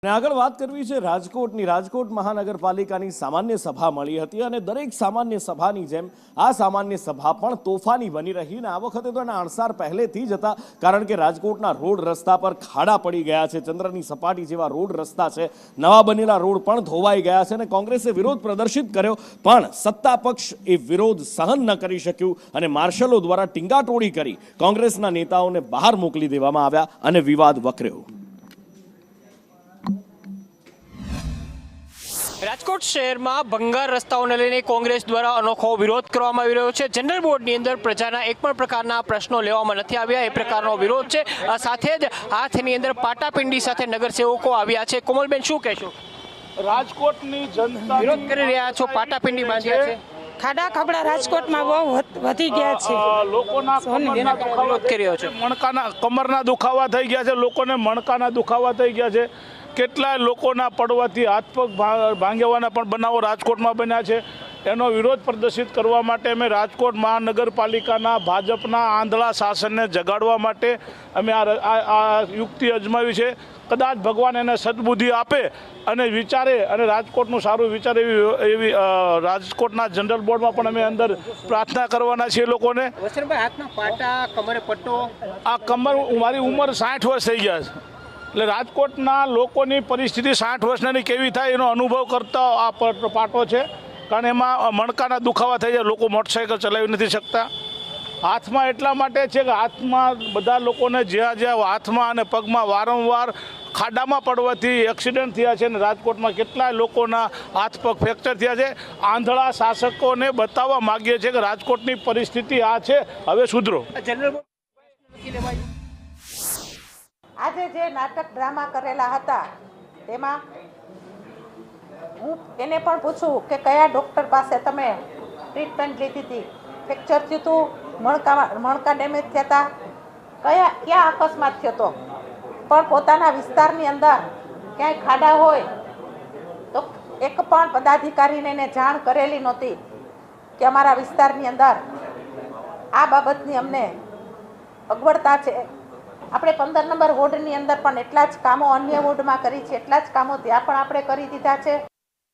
આગળ વાત કરવી છે રાજકોટની। રાજકોટ મહાનગરપાલિકાની સામાન્ય સભા મળી હતી અને દરેક સામાન્ય સભાની જેમ આ સામાન્ય સભા પણ તોફાની બની રહી અને આ વખતે તો એના અણસાર પહેલેથી જ હતા, કારણ કે રાજકોટના રોડ રસ્તા પર ખાડા પડી ગયા છે। ચંદ્રની સપાટી જેવા રોડ રસ્તા છે, નવા બનેલા રોડ પણ ધોવાઈ ગયા છે અને કોંગ્રેસે વિરોધ પ્રદર્શિત કર્યો, પણ સત્તા પક્ષ એ વિરોધ સહન ન કરી શક્યું અને માર્શલો દ્વારા ટીંગાટોળી કરી કોંગ્રેસના નેતાઓને બહાર મોકલી દેવામાં આવ્યા અને વિવાદ વકર્યો। રાજકોટ શહેરમાં ભંગાર રસ્તાઓને લઈને કોંગ્રેસ દ્વારા અનોખો વિરોધ કરવામાં આવી રહ્યો છે। જનરલ બોર્ડની અંદર પ્રજાના એક પણ પ્રકારના પ્રશ્નો લેવામાં નથી આવ્યા, એ પ્રકારનો વિરોધ છે। સાથે જ હાથની અંદર પાટાપિંડી સાથે નગરસેવકો આવ્યા છે। કોમલબેન, શું કહેશો? રાજકોટની જનતા વિરોધ કરી રહ્યા છો, પાટાપિંડી બાંધ્યા છે, ખાડા ખબડા રાજકોટમાં બહુ વધી ગયા છે, લોકોના કમરના દુખાવા કરી રહ્યો છે, કમરના દુખાવા થઈ ગયા છે, લોકોને મણકાના દુખાવા થઈ ગયા છે। કેટલાય લોકોના પડવાથી હાથ પગ ભાંગવાના પણ બનાવો રાજકોટમાં બન્યા છે। એનો વિરોધ પ્રદર્શિત કરવા માટે અમે રાજકોટ મહાનગરપાલિકાના ભાજપના આંધળા શાસનને જગાડવા માટે અમે આ યુક્તિ અજમાવી છે। કદાચ ભગવાન એને સદબુદ્ધિ આપે અને વિચારે અને રાજકોટનું સારું વિચારે એવી રાજકોટના જનરલ બોર્ડમાં પણ અમે અંદર પ્રાર્થના કરવાના છીએ લોકોને। હાથના પાટા, કમરે પટ્ટો, આ કમર, મારી ઉંમર 60 વર્ષ થઈ ગયા છે, એટલે રાજકોટના લોકોની પરિસ્થિતિ 60 વર્ષની કેવી થાય એનો અનુભવ કરતા આ પાટો છે, કારણ એમાં મણકાના દુખાવા થઈ જાય, લોકો મોટરસાઇકલ ચલાવી નથી શકતા। હાથમાં એટલા માટે છે કે હાથમાં બધા લોકોને જ્યાં જ્યાં હાથમાં અને પગમાં વારંવાર ખાડામાં પડવાથી એક્સિડન્ટ થયા છે અને રાજકોટમાં કેટલાય લોકોના હાથ પગ ફ્રેક્ચર થયા છે। આંધળા શાસકોને બતાવવા માગીએ છીએ કે રાજકોટની પરિસ્થિતિ આ છે, હવે સુધરો। આજે જે નાટક ડ્રામા કરેલા હતા તેમાં હું એને પણ પૂછું કે કયા ડૉક્ટર પાસે તમે ટ્રીટમેન્ટ લીધી હતી, ફ્રેક્ચર થયું હતું, મણકા ડેમેજ થયા હતા, ક્યાં અકસ્માત થયો હતો, પણ પોતાના વિસ્તારની અંદર ક્યાંય ખાડા હોય તો એક પણ પદાધિકારીને એને જાણ કરેલી નહોતી કે અમારા વિસ્તારની અંદર આ બાબતની અમને અગવડતા છે। આપણે 15 નંબર વોર્ડની અંદર પણ એટલા જ કામો અન્ય વોર્ડમાં કરી છે, એટલા જ કામો ત્યાં પણ આપણે કરી દીધા છે।